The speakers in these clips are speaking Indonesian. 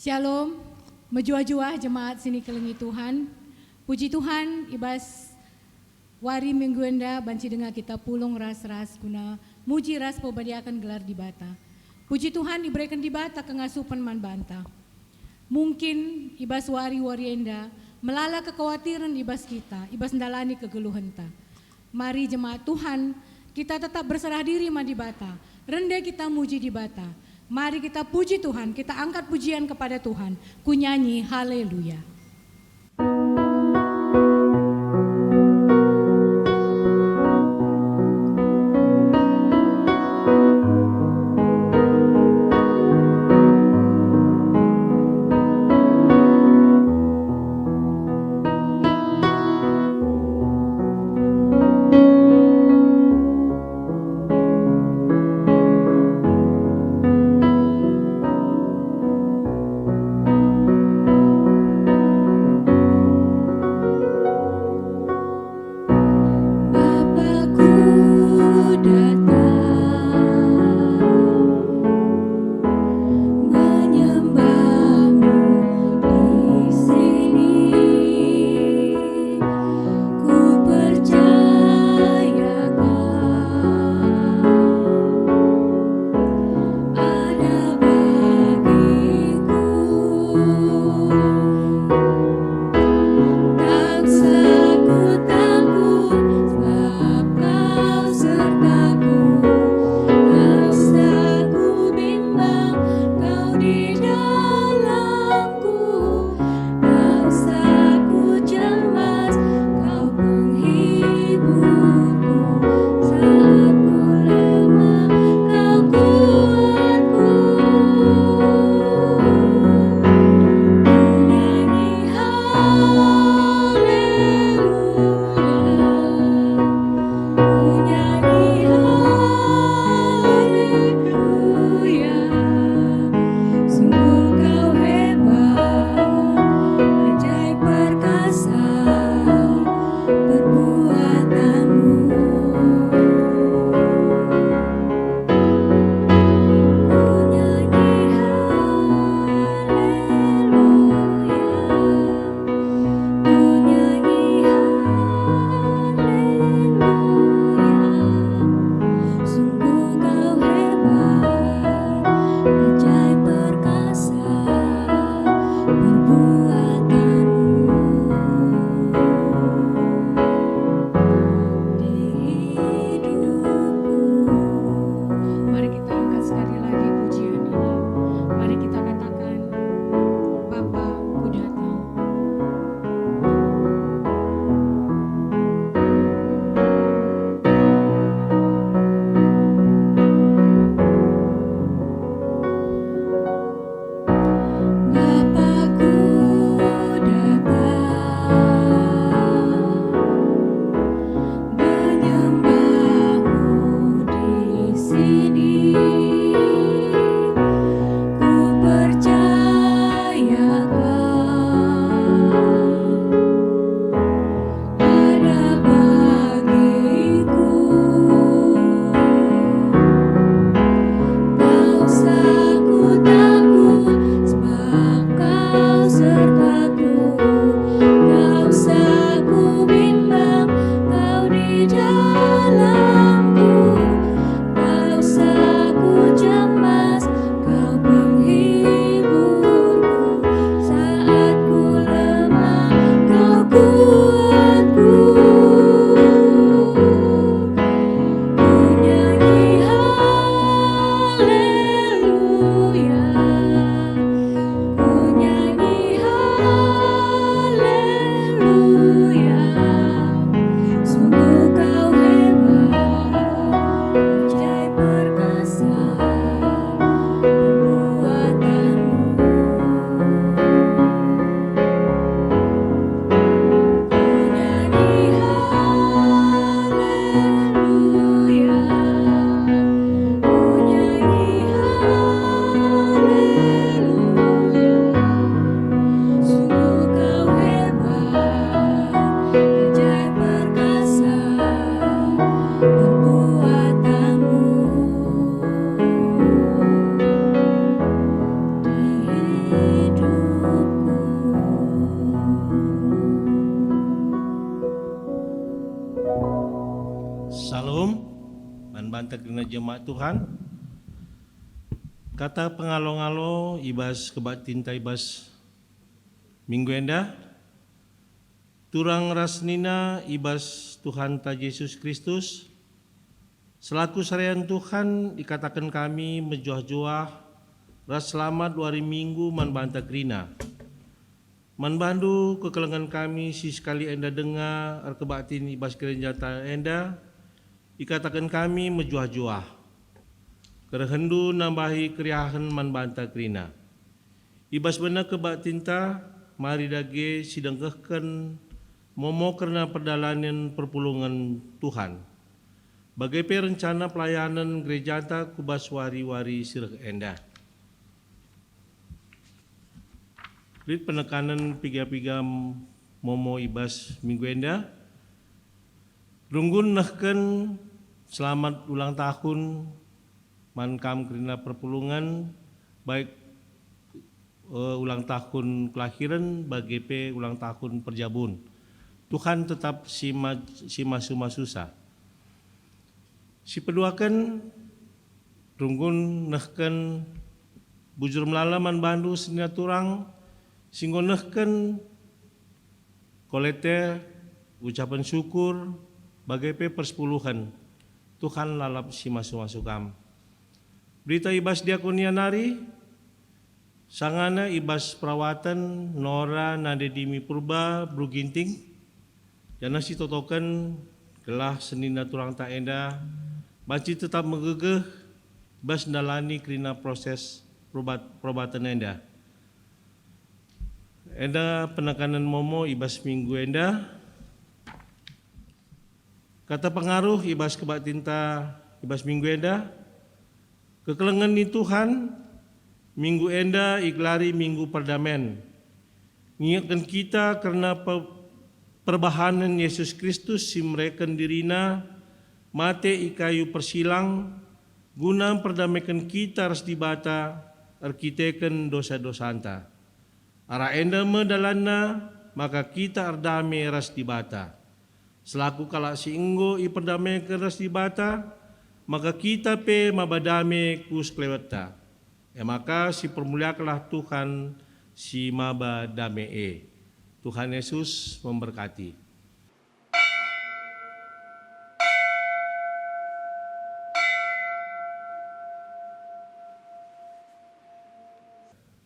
Shalom, menjua-jua jemaat sini kelengi Tuhan. Puji Tuhan, ibas wari minggu enda banci dengar kita pulung ras-ras guna muji ras pembadiakan gelar di bata. Puji Tuhan diberikan di bata kengasupan man banta. Mungkin ibas wari-wari enda melala kekhawatiran ibas kita, ibas ndalani kegeluhan ta. Mari jemaat Tuhan, kita tetap berserah diri man di bata. Rendah kita muji di bata. Mari kita puji Tuhan, kita angkat pujian kepada Tuhan. Ku nyanyi haleluya. Salam, manbanta kena jemaat Tuhan. Kata pengalo-ngalo ibas kebat tinta ibas minggu enda. Turang rasnina ibas Tuhan ta Yesus Kristus. Selaku sarian Tuhan dikatakan kami menjuah-juah ras selamat 2 hari minggu manbanta krina. Manbandu kekelengan kami si sekali enda dengar kebatin ibas kerenjata enda dikatakan kami menjuah-juah kerehendu nambahi kriahan manbanta krina ibas benar kebatin ta mari dage sidang kehken momo karena perdalanan perpulungan Tuhan bagai rencana pelayanan gereja ta kubas wari-wari sirah enda. Rit penekanan piga-piga momo ibas minggu enda. Runggun nahken selamat ulang tahun mankam kerina perpulungan baik ulang tahun kelahiran bagi ulang tahun perjabun. Tuhan tetap sima susah. Si peduakan runggun nahken bujur melalaman bandu sinaturang singgonehken kolete ucapan syukur bagai persepuluhan Tuhan lalap si masuk-masukam. Berita ibas diakonia nari sangana ibas perawatan Nora Nadedimi Purba Bruginting jana si totokan gelah senina turang tak enda banci tetap megegeh bas ndalani krina proses perobatan enda. Enda penekanan momo ibas minggu enda. Kata pengaruh ibas kebat tinta ibas minggu enda. Kekelengan ni Tuhan minggu enda iklari minggu perdamen. Ngingatkan kita karena perbahanan Yesus Kristus si mereken dirina mate ikayu persilang guna perdamaikan kita ras dibata arkiteken dosa-dosa anta. Ara enda medalana maka kita ardame ras dibata. Selaku kala si enggo iperdame ke ras dibata maka kita pe mabadame kus kleweta. Maka si permuliakanlah Tuhan si mabadame Tuhan Yesus memberkati.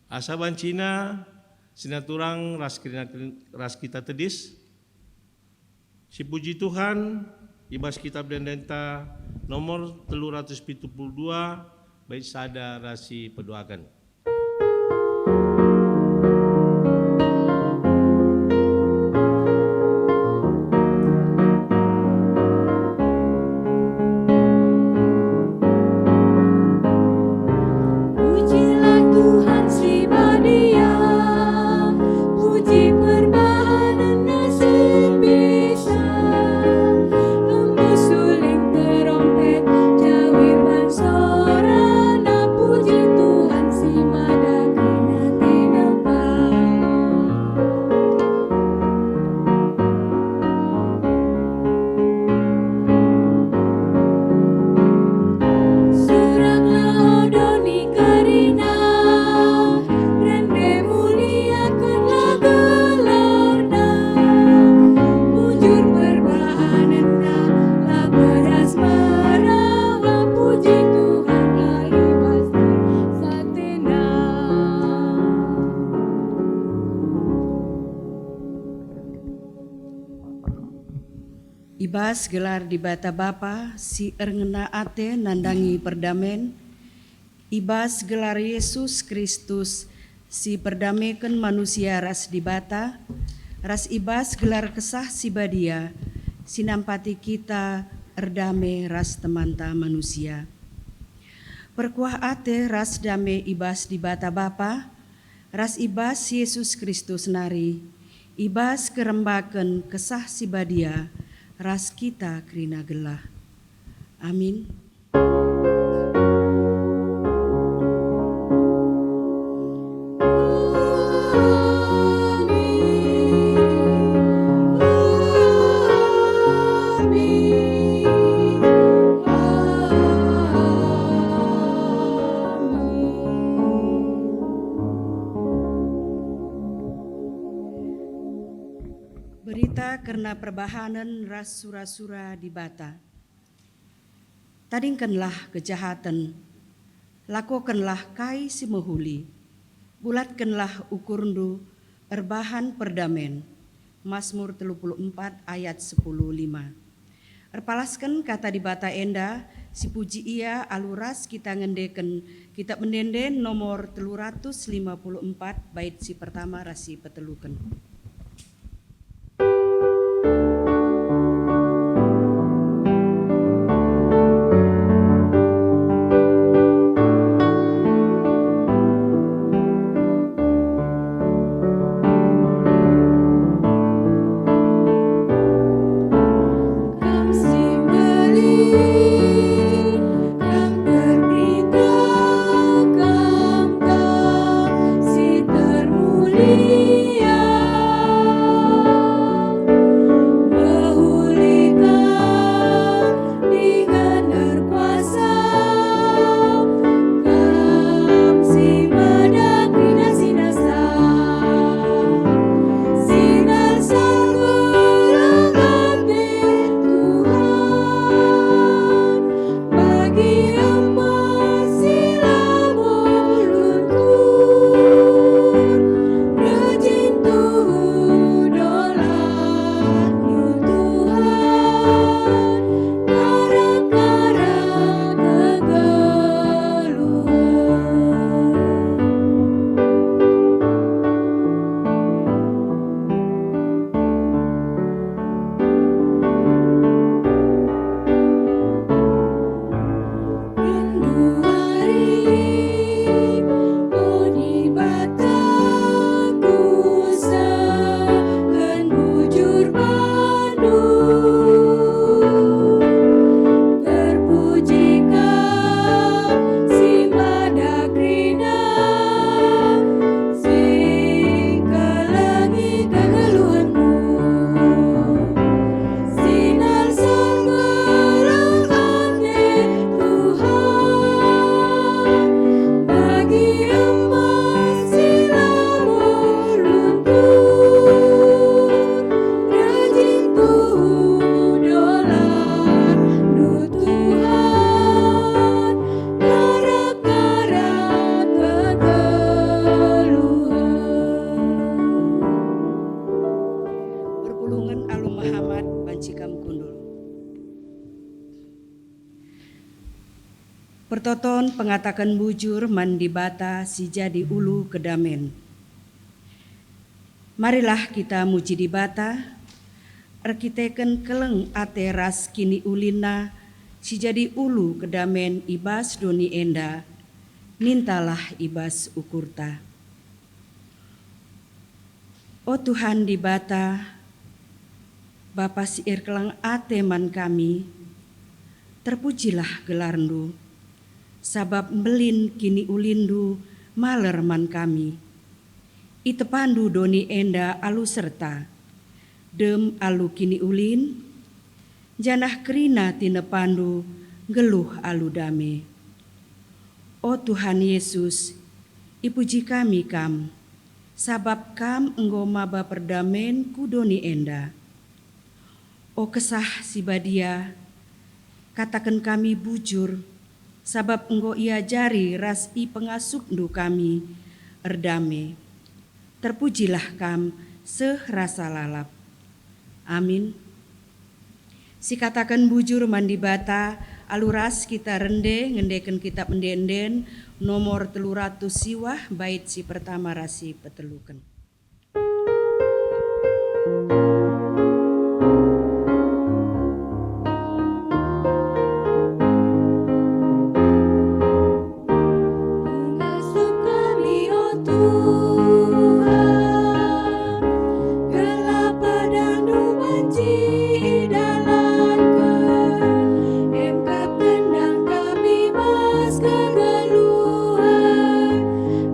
Asaban Cina sinaturang ras kita tedis si puji Tuhan ibas kitab dendenta nomor 372 baik sada rasi pedoakan. Ibas gelar di bata Bapa si erngena ate nandangi perdamen. Ibas gelar Yesus Kristus si perdamaikan manusia ras di bata. Ras ibas gelar kesah si badia si nampati kita erdame ras temanta manusia. Perkuah ate ras dame ibas di bata Bapa. Ras ibas Yesus Kristus nari. Ibas kerembaken kesah si badia ras kita krina gelah. Amin. Amin. karena perbahanan ras sura-sura di bata. Tadingkanlah kejahatan, lakukanlah kai si mehuli, bulatkanlah ukurndu, erbahan perdamen. Mazmur 34 ayat 10:5. Erpalaskan kata di bata enda, si puji ia aluras kita ngendeken, kita mendenden nomor 354 bait si pertama rasi peteluken. Pertoton pengatakan bujur mandi bata si jadi ulu kedamen. Marilah kita muji di bata, arkiteken keleng ate ras kini ulina si jadi ulu kedamen ibas doni enda, nintalah ibas ukurta. O Tuhan di bata, Bapa si irkelang ate man kami, terpujilah gelarndu, sabab melin kini ulindu maler man kami. Itepandu doni enda alu serta, dem alu kini ulin, janah kerina tinepandu geluh alu dame. O Tuhan Yesus, ipuji kami kam, sabab kam enggo maba perdamen ku doni enda. O kesah si badia, katakan kami bujur, sabab enggo ia jari ras i pengasupndu kami erdame. Terpujilah kam serasa lalap. Amin. Si katakan bujur mandi bata, aluras kita rende ngendeken kitab mendenden nomor 300 siwah bait si pertama rasi peteluken.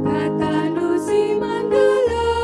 Kata nu si manggala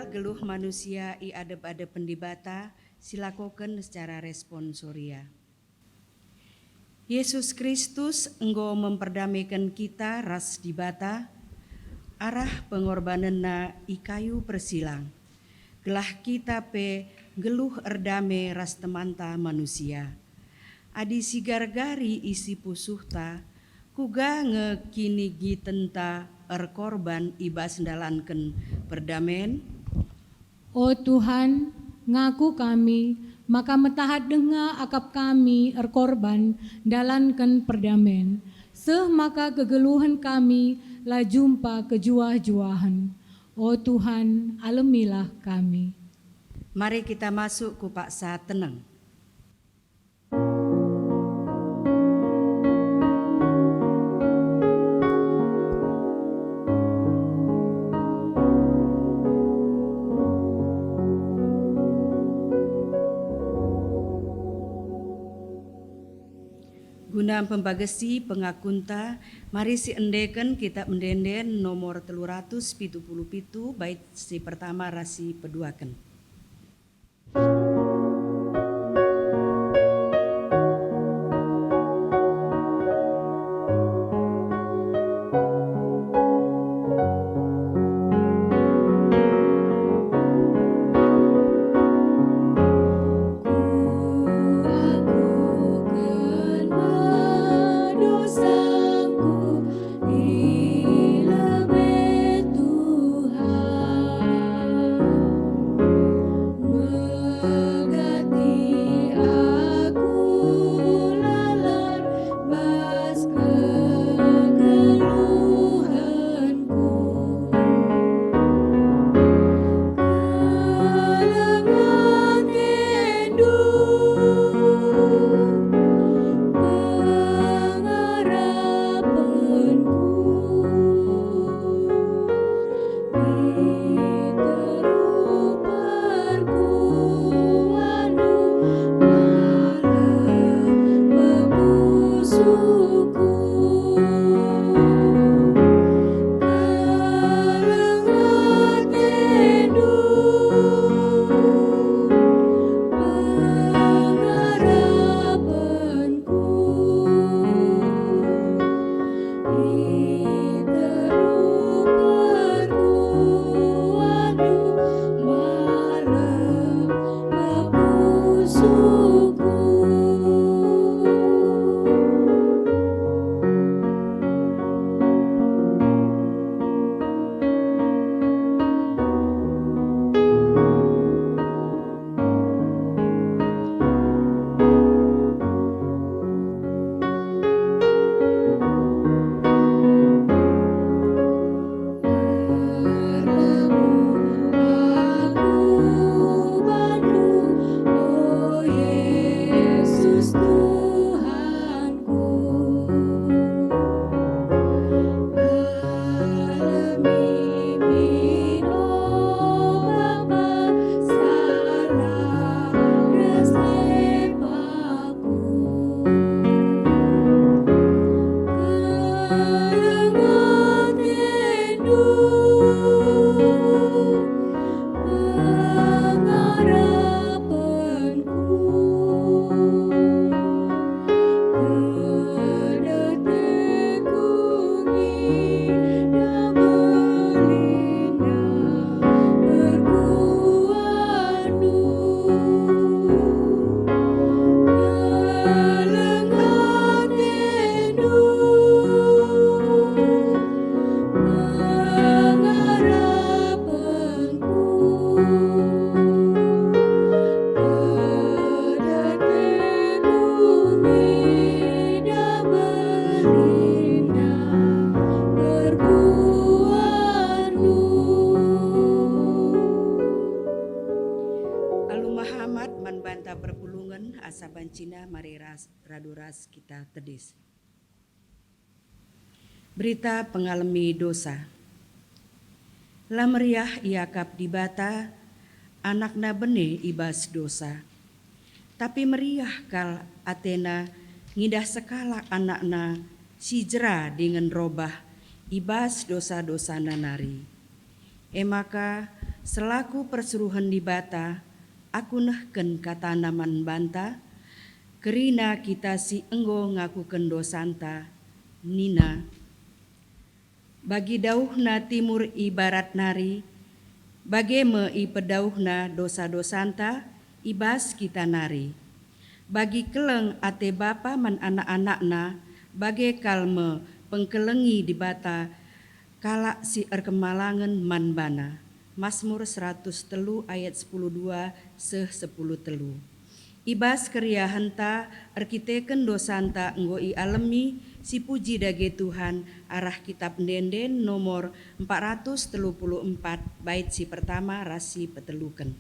geluh manusia i adep-adep pendibata, silakoken secara responsoria. Yesus Kristus enggo memperdamaikan kita ras dibata, arah pengorbananna i kayu persilang. Gelah kita pe geluh erdame ras temanta manusia. Adi sigar-gari isi pusuhta, kuga ngekini gitenta erkorban ibas ndalanken perdamen. O Tuhan, ngaku kami, maka metahat denga akap kami erkorban dalankan perdamen. Seh maka kegeluhan kami la jumpa kejuah-juahan. O Tuhan, alemilah kami. Mari kita masuk ku paksa tenang. Guna pembagesi pengakunta, mari si endeken kita mendenden nomor 377 bait si pertama rasi peduaken. Cina mari raduras kita tedis. Berita pengalami dosa. Lamriah iakap dibata anakna bene ibas dosa. Tapi meriah kal Athena ngidah sekala anakna si jera dengan robah ibas dosa-dosa nanari. Emaka Selaku persuruhan di bata, aku nehken kata naman banta, kerina kita si enggo ngakuken dosanta, Nina. Bagi dauhna timur ibarat nari, bageme i pedauhna dosa-dosanta, ibas kita nari. Bagi keleng ate bapa man anak-anakna, bage kalme pengkelengi di bata, kalak si erkemalangan man bana. Mazmur 103 ayat 10:2 10:3. Ibas kriya henta erkiteken dosanta enggo i alemi si puji dage Tuhan arah kitab Denden nomor 434 bait si pertama rasi peteluken.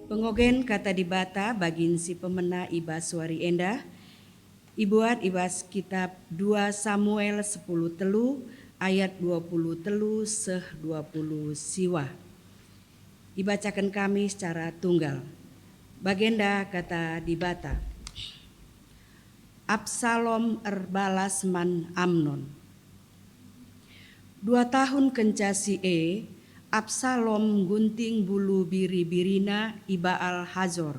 Pengogen kata di bata bagin si pemena ibas suari endah. Ibuat ibas kitab 2 Samuel 10 telu ayat 20 telu 20 siwa. Dibacakan kami secara tunggal. Bagenda kata di bata. Absalom erbalas man Amnon. 2 tahun kencasi Absalom gunting bulu biri-birina Ibaal Hazor,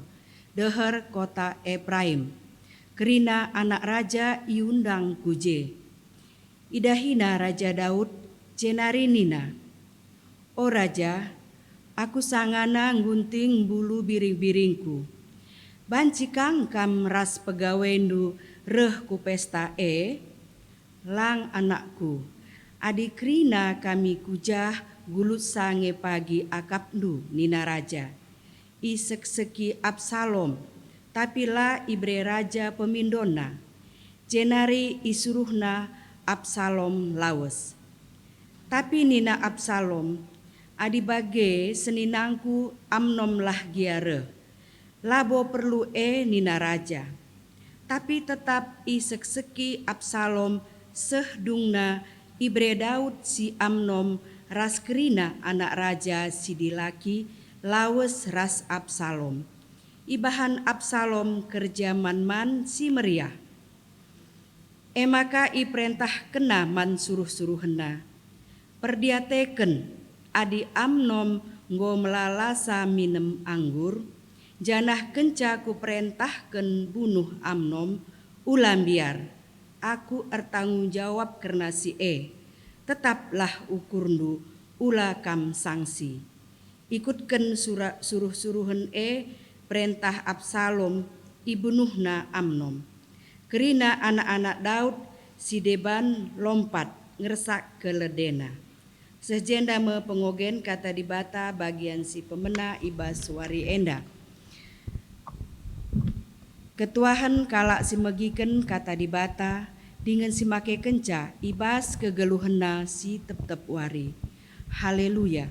deher kota Efraim. Kerina anak raja iundang kuje. Idahina Raja Daud cenarinina. O raja, aku sangana gunting bulu biring-biringku. Bancikang kam ras pegawendu reh ku pesta lang anakku. Adik rina kami kujah gulut sange pagi akapdu nina raja. Isek-seki Absalom, tapi la ibre raja pemindona. Jenari isuruhna Absalom lawes. Tapi nina Absalom, adibage seninangku Amnon lah giare. Labo perlu nina raja. Tapi tetap isek-seki Absalom sehdungna ibre Daud si Amnon raskerina anak raja si dilaki lawes ras Absalom. Ibahan Absalom kerja man si meriah. Emaka i perintah kena man suruh-suruhena. Perdiateken adi Amnon nggo melalasa minem anggur. Janah kenca ku perintahken bunuh Amnon ulam biar. Aku ertanggung jawab karena si tetaplah ukurndu ula kam sanksi. Ikutken suruh-suruhen perintah Absalom ibunuhna Amnon. Kerina anak-anak Daud si Deban lompat ngersak ke ledena. Sejenda me pengogen kata dibata bagian si pemena ibas wari enda. Ketuahan kalak si megiken kata dibata dengan si make kenca ibas kegeluhena si tep-tep wari. Haleluya.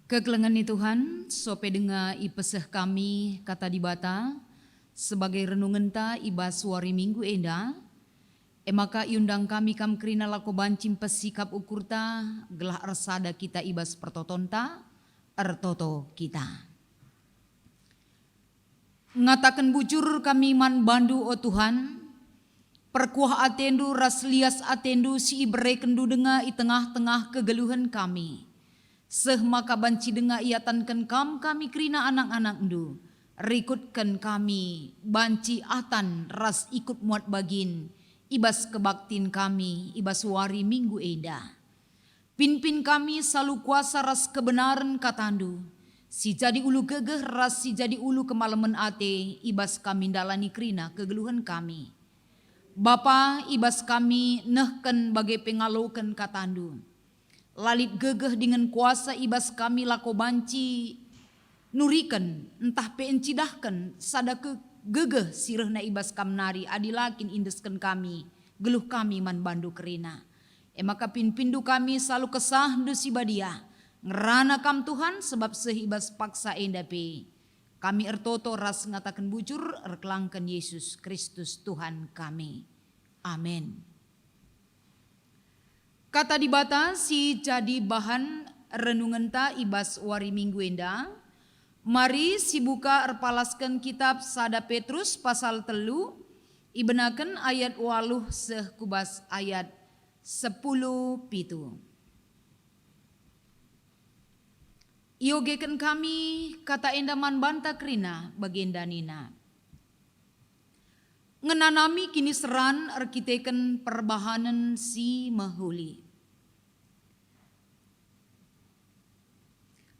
Kekelengan ni Tuhan, sope denga ipeseh kami kata dibata, sebagai renungan ta ibas wari minggu enda, emaka iundang kami kam kerina lako bancim pesikap ukurta, gelah ersada kita ibas pertotonta, ertoto kita. Ngatakan bujur kami man bandu o Tuhan, perkuah atendu ras lias atendu si ibre kendu denga i tengah-tengah kegeluhan kami. Seh maka banci denga iatankan kami kerina anak-anak ndu. Rikutkan kami banci atan ras ikut muat bagin. Ibas kebaktin kami ibas wari minggu eda. Pin-pin kami selalu kuasa ras kebenaran katandu. Si jadi ulu gegeh ras si jadi ulu kemalaman ate. Ibas kami dalani kerina kegeluhan kami. Bapa ibas kami nehken bagai pengalokan katandu. Lalit gegeh dengan kuasa ibas kami lako banci nurikan entah peencidahkan sadake gegeh sirehna ibas kam nari adilakin indesken kami geluh kami man bandu kerina. Emaka pindu kami selalu kesah ndu si badia ngerana kam Tuhan sebab sehibas paksa endape. Kami ertoto ras ngatakan bujur erkelangkan Yesus Kristus Tuhan kami. Amin. Kata dibata si jadi bahan renungan ta ibas wari minggu enda. Mari si buka erpalaskan kitab Sada Petrus pasal 3 ibenaken ayat 8 seh kubas ayat 10 pitu. Iogeken kami kata endaman banta kerina bagenda nina. Ngenanami kini seran arkiteken perbahanan si mahuli.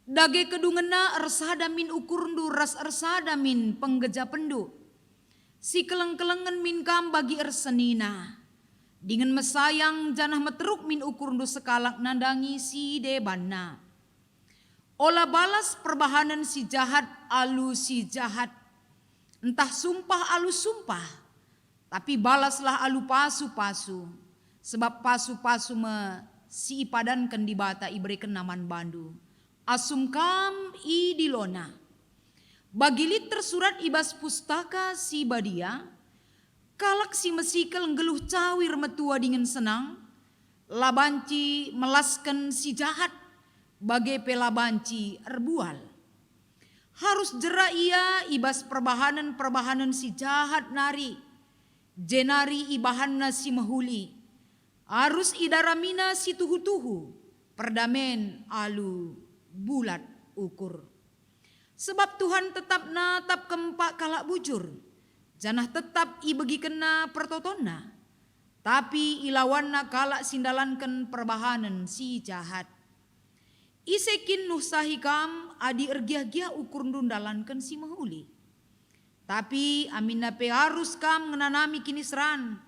Dage kedungena ersada min ukurndu ras ersada min penggeja pendu. Si keleng-kelengen min kam bagi ersenina. Dengan mesayang janah meteruk min ukurndu sekalak nandangi si debanna. Ola balas perbahanan si jahat alu si jahat. Entah sumpah alu sumpah. Tapi balaslah alu pasu-pasu. Sebab pasu-pasu me si ipadankan di bata iberikan naman bandu. Asum kam i dilona. Bagilit tersurat ibas pustaka si badia. Kalak si mesikel nggeluh cawir metua dengan senang. Labanci melaskan si jahat. Bagai pelabanci erbual. Harus jera ia ibas perbahanan si jahat nari. Jenari ibahanna si mahuli. Harus idaramina si tuhu-tuhu. Perdamen alu bulat ukur. Sebab Tuhan tetap natap kempak kalak bujur. Janah tetap ibegi kena pertotonna. Tapi ilawanna kalak sindalankan perbahanan si jahat. Isekin nuhsahikam adi ergiah-giah ukur ndundalankan si mahuli. Tapi aminna pe harus kam ngenanami kini seran.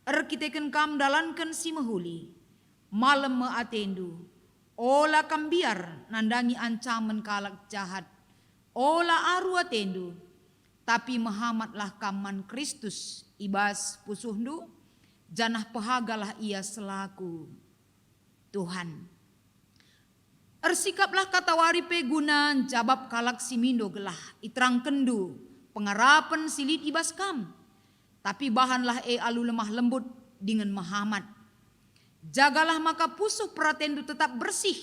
Erkiteken kam dalankan si mahuli. Malam me atendu. Ola kambiar nandangi ancaman kalak jahat. Ola arua tendu. Tapi Muhammadlah kaman Kristus ibas pusuhndu. Janah pehagalah ia selaku Tuhan. Ersikaplah katawari peguna jabab kalak simindo gelah. Iterang kendu pengarapan silit ibas kam. Tapi bahanlah alu lemah lembut dengan Muhammad. Jagalah maka pusuh pratendu tetap bersih.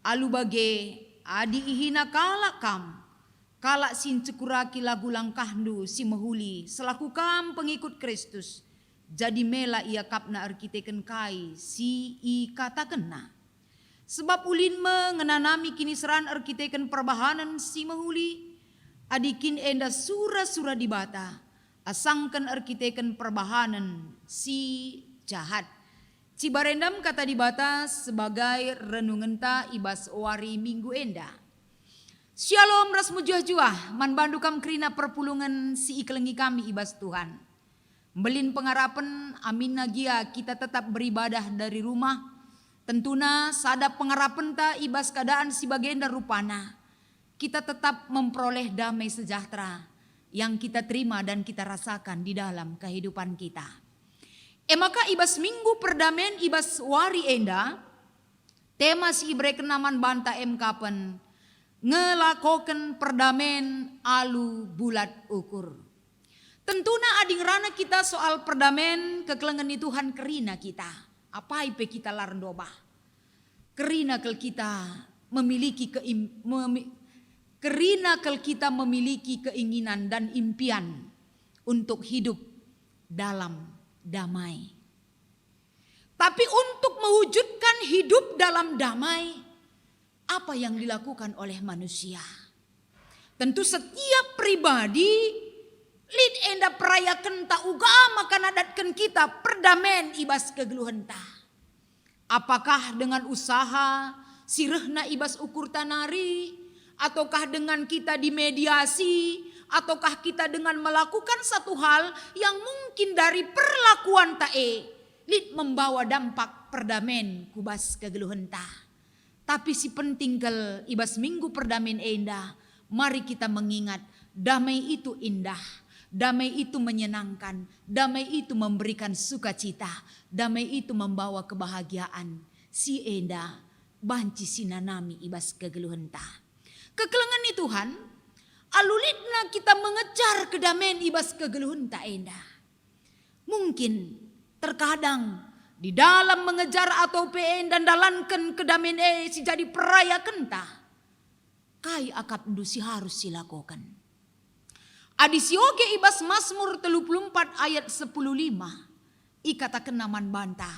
Alu bage adi ihina kalak kam. Kalak sin cekuraki lagu langkahdu si mehuli. Selaku kam pengikut Kristus. Jadi mela ia kapna arkiteken kai si i kata kena. Sebab ulin mengenanami kini seran arkiteken perbahanan si mehuli. Adikin enda sura-sura dibata. Asangkan arkiteken perbahanan si jahat. Cibarendam kata dibata sebagai renungenta ibas wari minggu enda. Shalom ras mujuah-juah man bandukam kerina perpulungan si iklengi kami ibas Tuhan. Belin pengarapan amin nagia kita tetap beribadah dari rumah. Tentuna sadap pengarapan ta ibas keadaan si bagenda rupana. Kita tetap memperoleh damai sejahtera yang kita terima dan kita rasakan di dalam kehidupan kita. Maka ibas minggu perdamen ibas wari enda tema si ibre kenaman banta kapen ngelakoken perdamen alu bulat ukur. Tentuna ading rana kita soal perdamen kekelengan Tuhan kerina kita. Apa ipe kita larendoba? Kerina kel kita memiliki keinginan dan impian untuk hidup dalam damai. Tapi untuk mewujudkan hidup dalam damai, apa yang dilakukan oleh manusia? Tentu setiap pribadi lid enda perayakan ta ugama kanadatkan kita perdamen ibas kegeluhan ta. Apakah dengan usaha sirehna ibas ukur tanari, ataukah dengan kita dimediasi, ataukah kita dengan melakukan satu hal yang mungkin dari perlakuan tae lid membawa dampak perdamen kubas kegeluhan ta. Tapi si penting kel ibas minggu perdamen enda, mari kita mengingat damai itu indah, damai itu menyenangkan, damai itu memberikan sukacita, damai itu membawa kebahagiaan. Si enda banci sinanami ibas kegeluhan ta. Kekelengan ni Tuhan alulitna kita mengejar kedamaian ibas kegeluhan tak enda. Mungkin terkadang di dalam mengejar atau PN dan dalankan kedamaian si jadi peraya kenta. Kai akap ndusi harus silakokan. Adisioge ibas Mazmur 34 ayat 10:5. Ikatakan naman banta.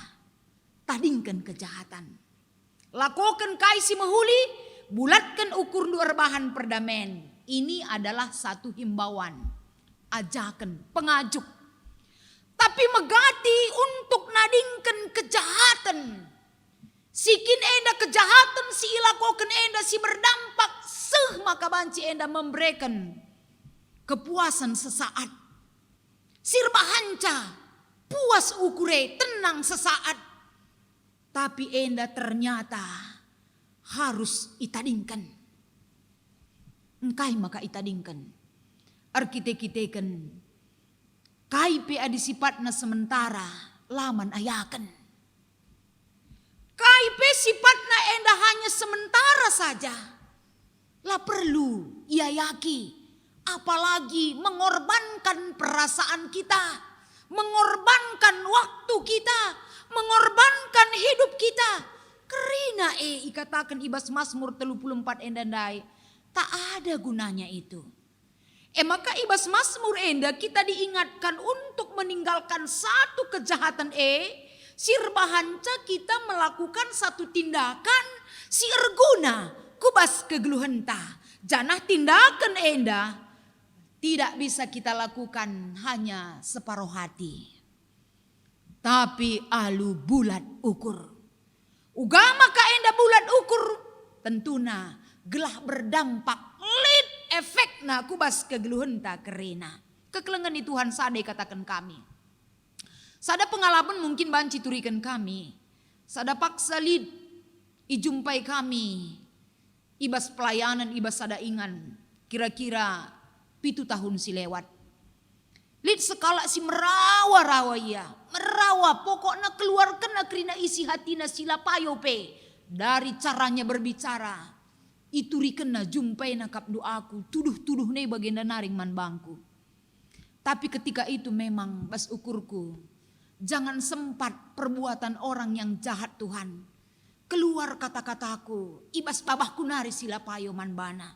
Tadingkan kejahatan. Lakokan kai si mehuli. Bulatkan ukur du erbahan perdamen. Ini adalah satu himbauan, ajakan, pengajuk. Tapi megati untuk nadingkan kejahatan. Sikin enda kejahatan si ilakokan enda si berdampak maka banci enda memberikan kepuasan sesaat. Sirbahanca puas ukure tenang sesaat. Tapi enda ternyata harus itadingkan. Engkai maka itadingkan. Arkitek-kiteken. Kai pe adi sifatna sementara laman ayakan. Kai pe sifatna enda hanya sementara saja. Lah perlu ia yaki. Apalagi mengorbankan perasaan kita. Mengorbankan waktu kita. Mengorbankan hidup kita. Kerina ikatakan ibas Mazmur 34 endandai. Tak ada gunanya itu. Maka ibas Mazmur enda kita diingatkan untuk meninggalkan satu kejahatan sirbahanca kita melakukan satu tindakan si erguna kubas kegeluhan ta. Janah tindakan enda tidak bisa kita lakukan hanya separuh hati. Tapi alu bulat ukur. Ugama ka enda bulat ukur tentuna gelah berdampak lid efekna kubas kegeluhan tak kerina. Kekelengan di Tuhan sada katakan kami. Sada pengalaman mungkin banci turikan kami. Sada paksa lid ijumpai kami ibas pelayanan ibas sadaingan kira-kira 7 tahun si lewat. Lid sekala si merawa-rawa ya, merawa pokoknya keluarkan akrina isi hatina sila payope dari caranya berbicara. Itu rikena jumpai nakap doaku, tuduh-tuduh nih bagian naring man bangku. Tapi ketika itu memang bas ukurku, jangan sempat perbuatan orang yang jahat Tuhan. Keluar kata-kataku, ibas babahku nari sila payo man bana.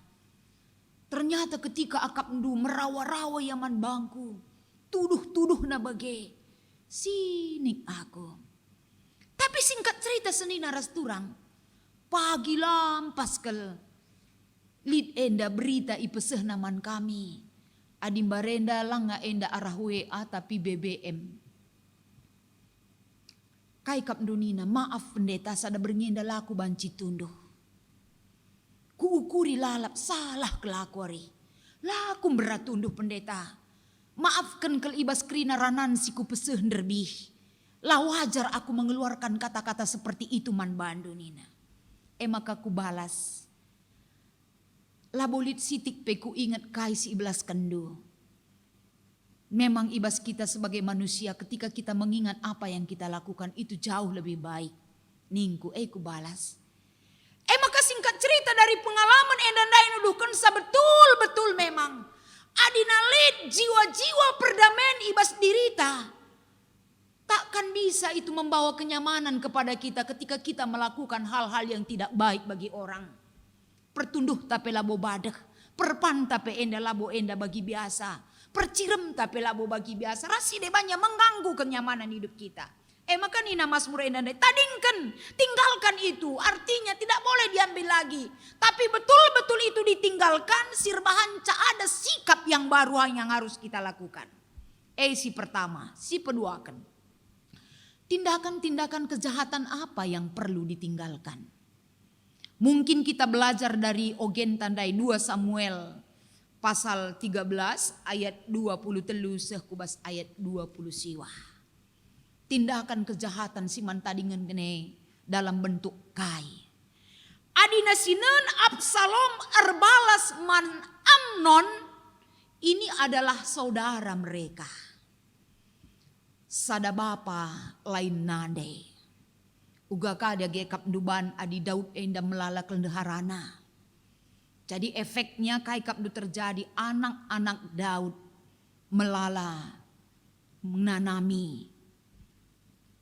Ternyata ketika akap ndu merawa-rawa ya man bangku, tuduh-tuduh na bage, sinik aku. Tapi singkat cerita seni naras turang, pagi lampas kel. Lid enda berita ipeseh naman kami. Adimbarenda lang nga enda arah WA tapi BBM. Kai kap dunina, maaf pendeta sada berngenda laku banci tunduh. Kuukuri lalap salah kelakuari. Laku berat tunduh pendeta. Maafkan kel ibas krina ranan si ku peseh nderbih. Lah wajar aku mengeluarkan kata-kata seperti itu man bandu nina. Maka ku balas. Labolit sitik peku ingat kai si iblas kendu. Memang ibas kita sebagai manusia ketika kita mengingat apa yang kita lakukan itu jauh lebih baik. Ningku ku balas. Maka singkat cerita dari pengalaman endandai nuduhkan betul-betul memang. Adina lid jiwa-jiwa perdamaian ibas dirita. Takkan bisa itu membawa kenyamanan kepada kita ketika kita melakukan hal-hal yang tidak baik bagi orang. Pertunduh tapi labo badek, perpan tapi enda labo enda bagi biasa, percirem tapi labo bagi biasa. Rasi de banyak mengganggu kenyamanan hidup kita. Maka nina Mazmur enda tadingkan, tinggalkan itu. Artinya tidak boleh diambil lagi. Tapi betul-betul itu ditinggalkan. Sirbahan ada sikap yang baru yang harus kita lakukan. Si pertama, si peduakan. Tindakan-tindakan kejahatan apa yang perlu ditinggalkan? Mungkin kita belajar dari ogen tandai 2 Samuel pasal 13 ayat 20 telu sekubas ayat 20 siwah. Tindakan kejahatan siman tadingan gene dalam bentuk kai. Adina sinen Absalom erbalas man Amnon ini adalah saudara mereka. Sada bapa lain nade. Uga kada gekap duban adi Daud enda melala kelendeharana. Jadi efeknya kai kapdu terjadi anak-anak Daud melala menanami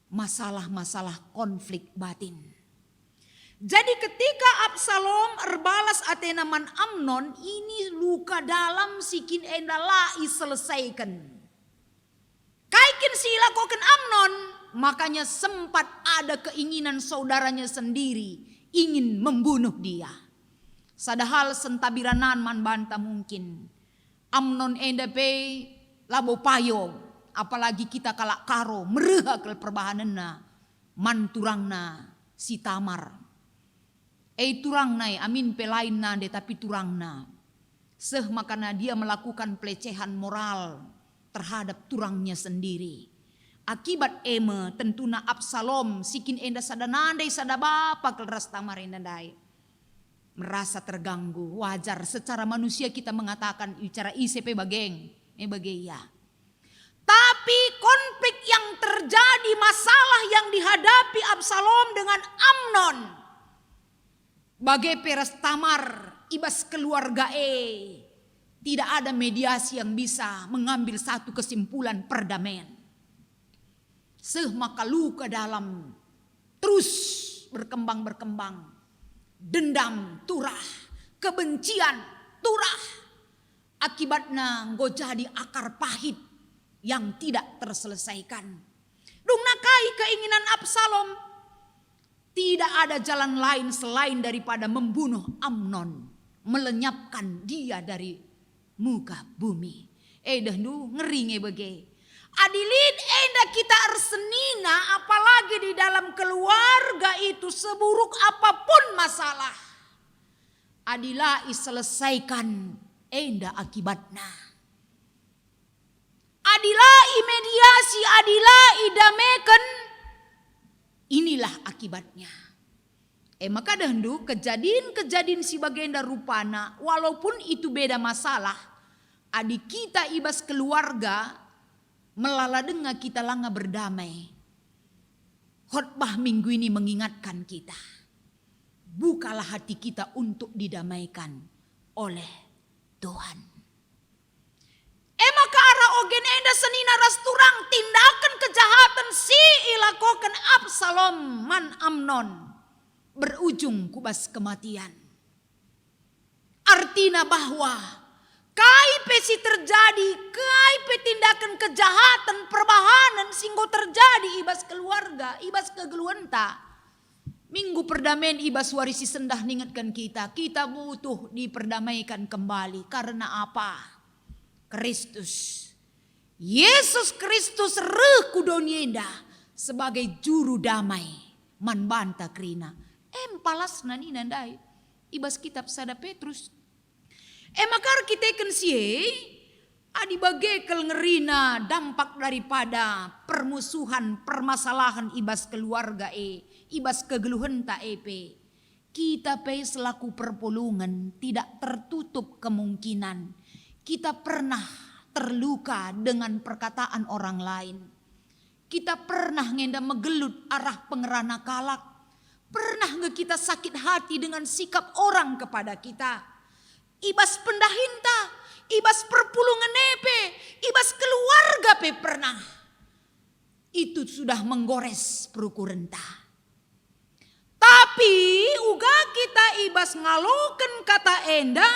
masalah-masalah konflik batin. Jadi ketika Absalom erbalas atenaman Amnon ini luka dalam sikin enda lai selesaikan. Kaikin sila koken Amnon. Makanya sempat ada keinginan saudaranya sendiri ingin membunuh dia. Sadahal sentabiranan man banta mungkin. Amnon endape labo payo. Apalagi kita kalak karo mereha ke perbahanana. Man turangna si Tamar. Turangna amin pelain nade tapi turangna. Seh makana dia melakukan pelecehan moral terhadap turangnya sendiri. Akibat tentuna Absalom sikin enda sadanandai sadabapa kelras Tamar endandai. Merasa terganggu, wajar secara manusia kita mengatakan bicara ICP bageng, bageya. Tapi konflik yang terjadi, masalah yang dihadapi Absalom dengan Amnon. Bagai peras Tamar, ibas keluarga tidak ada mediasi yang bisa mengambil satu kesimpulan perdamaian. Maka luka dalam terus berkembang. Dendam turah, kebencian turah. Akibatnya nggo jadi akar pahit yang tidak terselesaikan. Dung nakai keinginan Absalom. Tidak ada jalan lain selain daripada membunuh Amnon. Melenyapkan dia dari muka bumi. Dahnu ngeri ngebege. Adilin enda kita arsenina apalagi di dalam keluarga itu seburuk apapun masalah. Adilai selesaikan enda akibatnya. Adilai mediasi, adilai damekan. Inilah akibatnya. Maka dahendu kejadian-kejadian si bagenda rupana, walaupun itu beda masalah, adik kita ibas keluarga melala denga kita langa berdamai. Khotbah minggu ini mengingatkan kita, bukalah hati kita untuk didamaikan oleh Tuhan. Maka arah ogen enda senina ras turang tindakan kejahatan si ilakokan Absalom man Amnon berujung kubas kematian. Artinya bahwa kaipe si terjadi, kaipe tindakan kejahatan perbahanan singgo terjadi ibas keluarga, ibas kegeluenta. Minggu perdamaian ibas warisi sendah ningatkan kita butuh diperdamaikan kembali. Karena apa? Kristus, Yesus Kristus reku donienda sebagai juru damai man banta krina. Empalas nani nandai ibas kitab sada Petrus. Makar kita kensie adi bagekel ngerina dampak daripada permusuhan permasalahan ibas keluarga ibas kegeluhan ta kita selaku perpulungan tidak tertutup kemungkinan kita pernah terluka dengan perkataan orang lain. Kita pernah ngenda megelut arah pengerana kalak. Pernah nge kita sakit hati dengan sikap orang kepada kita. Ibas pendahinta, ibas perpulungan ibas keluarga pernah. Itu sudah menggores perukurenta. Tapi uga kita ibas ngaloken kata enda,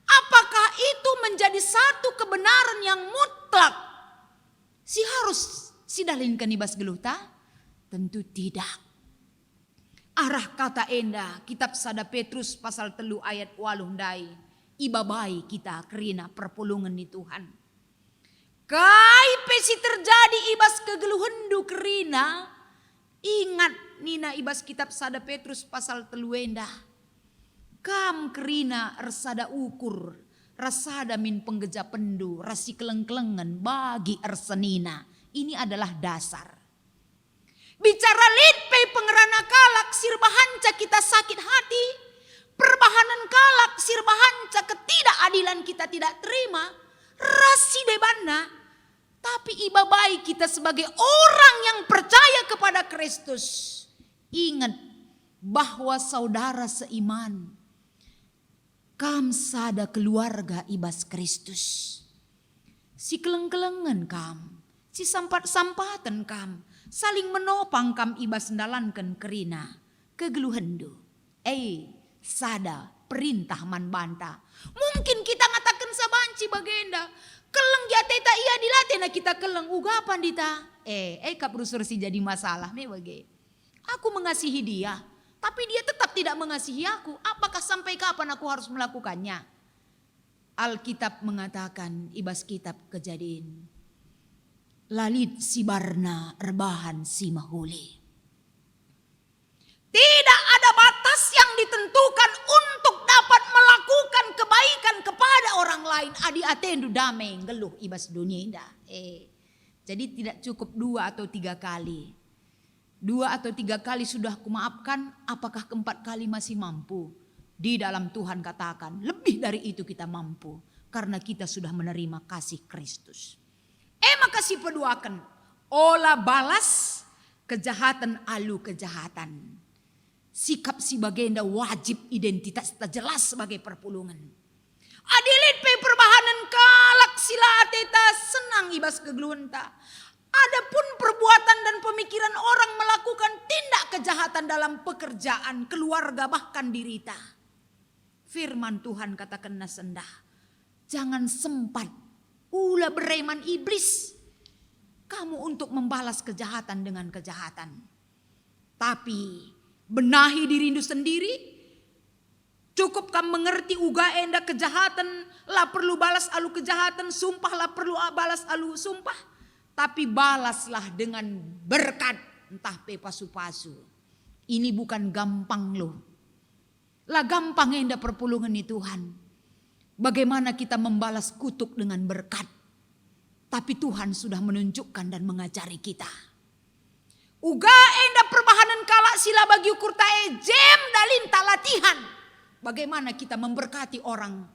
apakah itu menjadi satu kebenaran yang mutlak? Si harus sidalinkan ibas geluta? Tentu tidak. Arah kata enda kitab sada Petrus pasal 3 ayat 8 dai. Ibabai kita kerina perpulungan ni Tuhan. Kaipe si terjadi ibas kegeluhendu kerina. Ingat nina ibas kitab sada Petrus pasal 3 endah. Kam kerina rasada ukur, rasada min penggeja pendu, rasi keleng-kelengan bagi ersenina. Ini adalah dasar. Bicara litpe pengerana kalak sirbahanca kita sakit hati. Perbahanan kalak sirbahanca ketidakadilan kita tidak terima. Rasi debana. Tapi ibabai kita sebagai orang yang percaya kepada Kristus. Ingat bahwa saudara seiman. Kam sada keluarga ibas Kristus. Si keleng-kelengan kam. Si sampat-sampatan kam. Saling menopang kam ibas ndalankan kerina. Kegeluhendu. Sada perintah man banta. Mungkin kita ngatakan sabanci bagenda. Keleng jateta iya dilatena kita keleng. Ugapan dita. Kaprusur si jadi masalah. Nih bagi. Aku mengasihi dia. Tapi dia tetap tidak mengasihi aku. Apakah sampai kapan aku harus melakukannya? Alkitab mengatakan ibas kitab Kejadian. Lalit si barna rebahan si mahuli. Tidak ada batas yang ditentukan untuk dapat melakukan kebaikan kepada orang lain. Adi atendu damai geluh ibas dunia indah. Jadi tidak cukup 2 atau 3 kali. 2 atau 3 kali sudah kumaafkan, apakah keempat kali masih mampu? Di dalam Tuhan katakan, lebih dari itu kita mampu. Karena kita sudah menerima kasih Kristus. Maka si peduakan, olah balas kejahatan alu kejahatan. Sikap si bagenda wajib identitas tak jelas sebagai perpulungan. Adilit pe perbahanan kalak sila ateta senang ibas kegeluenta. Adapun perbuatan dan pemikiran orang melakukan tindak kejahatan dalam pekerjaan, keluarga, bahkan dirita. Firman Tuhan katakan nasendah. Jangan sempat ulah bereman iblis kamu untuk membalas kejahatan dengan kejahatan. Tapi benahi dirimu sendiri. Cukup kamu mengerti uga enda kejahatan lah perlu balas alu kejahatan, sumpah lah perlu balas alu sumpah. Tapi balaslah dengan berkat entah pe pasu-pasu. Ini bukan gampang loh. Lah gampang enda perpulungan ni Tuhan. Bagaimana kita membalas kutuk dengan berkat. Tapi Tuhan sudah menunjukkan dan mengajari kita. Uga enda perbahanan kalak sila sila bagi ukur tae jem dalin ta latihan. Bagaimana kita memberkati orang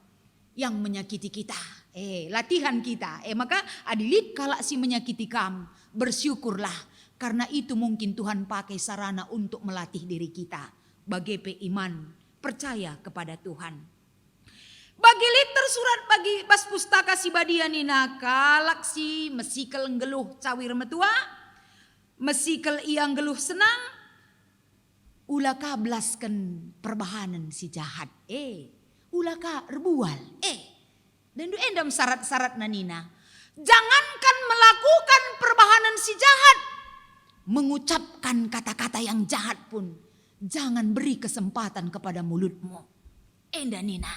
yang menyakiti kita. Latihan kita. Maka adilit kala si menyakiti kam, bersyukurlah. Karena itu mungkin Tuhan pakai sarana untuk melatih diri kita. Bagi iman, percaya kepada Tuhan. Bagi liter surat bagi bas pustaka si badia nina kalak si mesikel nggeluh cawir metua, mesikel iang geluh senang, ulaka belaskan perbahanan si jahat. Ulaka rebual. Dan du endam syarat-syarat nanina. Jangankan melakukan perbahanan si jahat, mengucapkan kata-kata yang jahat pun jangan beri kesempatan kepada mulutmu. Enda nina.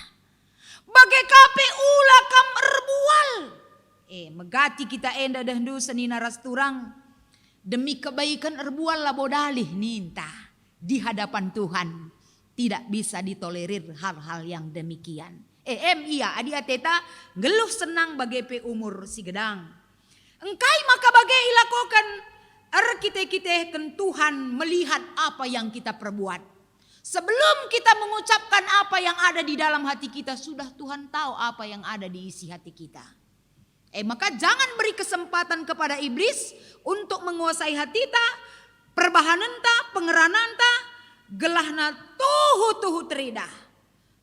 Bagai kape ulah kam erbual. Megati kita enda dahdu senina rasturang. Demi kebaikan erbual labodalih ninta. Di hadapan Tuhan. Tidak bisa ditolerir hal-hal yang demikian. Iya adi ateta geluh senang bagai pe umur si gedang. Engkai maka bagai ilakokan. Kita Tuhan melihat apa yang kita perbuat. Sebelum kita mengucapkan apa yang ada di dalam hati kita, sudah Tuhan tahu apa yang ada di isi hati kita. Maka jangan beri kesempatan kepada iblis untuk menguasai hati ta, perbahanan ta, pengeranan ta, gelahna tuhu teridah.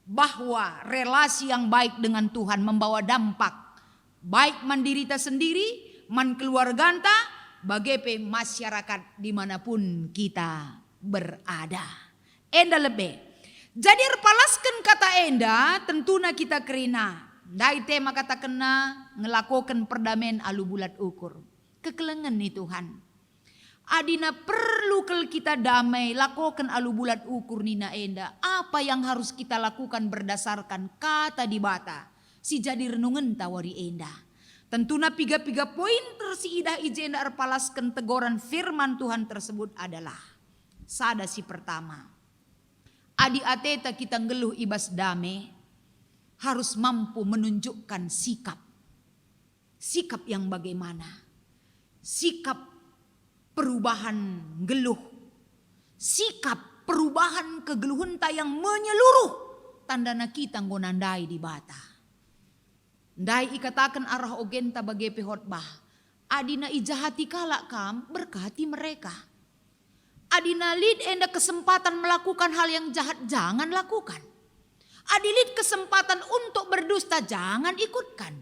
Bahwa relasi yang baik dengan Tuhan membawa dampak. Baik mandiri ta sendiri, man keluarga ta, bagai masyarakat dimanapun kita berada. Enda lebih. Jadi repalaskan kata enda tentunya kita kerina. Dai tema kata kena ngelakukan perdamaian alu bulat ukur. Kekelengan nih Tuhan. Adina perlu kel kita damai lakukan alu bulat ukur nina enda. Apa yang harus kita lakukan berdasarkan kata di bata. Si jadi renungan tawari enda. Tentunya piga-piga poin tersiidah ijenda repalaskan teguran firman Tuhan tersebut adalah. Sada si pertama. Adi ateta kita ngeluh ibas dame harus mampu menunjukkan sikap. Sikap yang bagaimana? Sikap perubahan ngeluh. Sikap perubahan kegeluhan ta yang menyeluruh. Tandana kita ngonandai di bata. Ndai ikatakan arah ogenta bagai pehotbah. Adina ijahati kalak kam berkati mereka. Adina lid enda kesempatan melakukan hal yang jahat, jangan lakukan. Adilid kesempatan untuk berdusta, jangan ikutkan.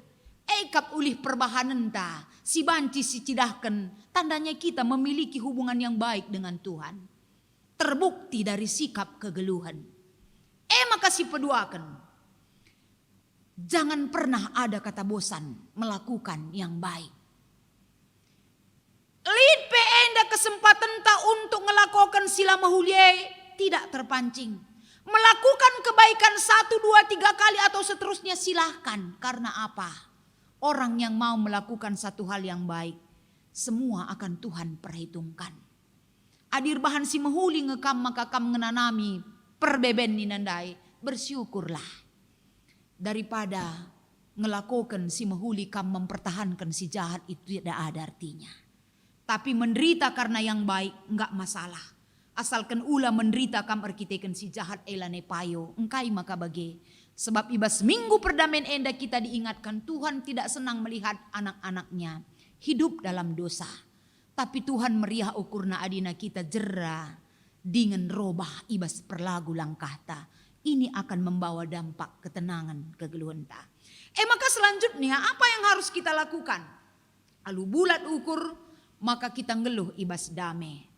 Ekap ulih perbahanan ta, si banci si cidahkan, tandanya kita memiliki hubungan yang baik dengan Tuhan. Terbukti dari sikap kegeluhan. Maka si peduakan. Jangan pernah ada kata bosan melakukan yang baik. Lid enda kesempatan tak untuk melakukan sila mahulie tidak terpancing. Melakukan kebaikan 1, 2, 3 kali atau seterusnya silahkan. Karena apa? Orang yang mau melakukan satu hal yang baik, semua akan Tuhan perhitungkan. Adir bahan si mahuli ngekam maka kam ngenanami perbeben ninandai, bersyukurlah. Daripada ngelakukan si mahuli kam mempertahankan si jahat itu tidak ada artinya. Tapi menderita karena yang baik enggak masalah. Asalkan ulah menderita kam arkiteken si jahat elane payo. Engkai maka bagi. Sebab ibas minggu perdamaian enda kita diingatkan Tuhan tidak senang melihat anak-anaknya hidup dalam dosa. Tapi Tuhan meriah ukurna adina kita jera dengan robah ibas perlagu langkahta. Ini akan membawa dampak ketenangan kegeluhanta. Maka selanjutnya apa yang harus kita lakukan? Alu bulat ukur maka kita ngeluh ibas dame.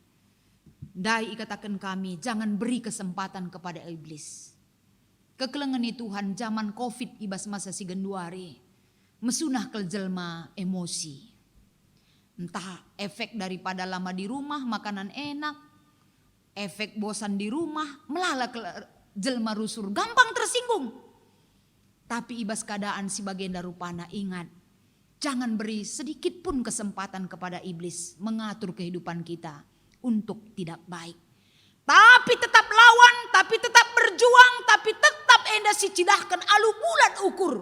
Dai ikatakan kami jangan beri kesempatan kepada iblis. Kekelengan Tuhan zaman COVID ibas masa si genduari. Mesunah kel jelma emosi. Entah efek daripada lama di rumah makanan enak. Efek bosan di rumah melala ke jelma rusur gampang tersinggung. Tapi ibas keadaan si bagenda rupana ingat. Jangan beri sedikit pun kesempatan kepada iblis mengatur kehidupan kita untuk tidak baik. Tapi tetap lawan, tapi tetap berjuang, tapi tetap enda si cidahkan alu bulat ukur.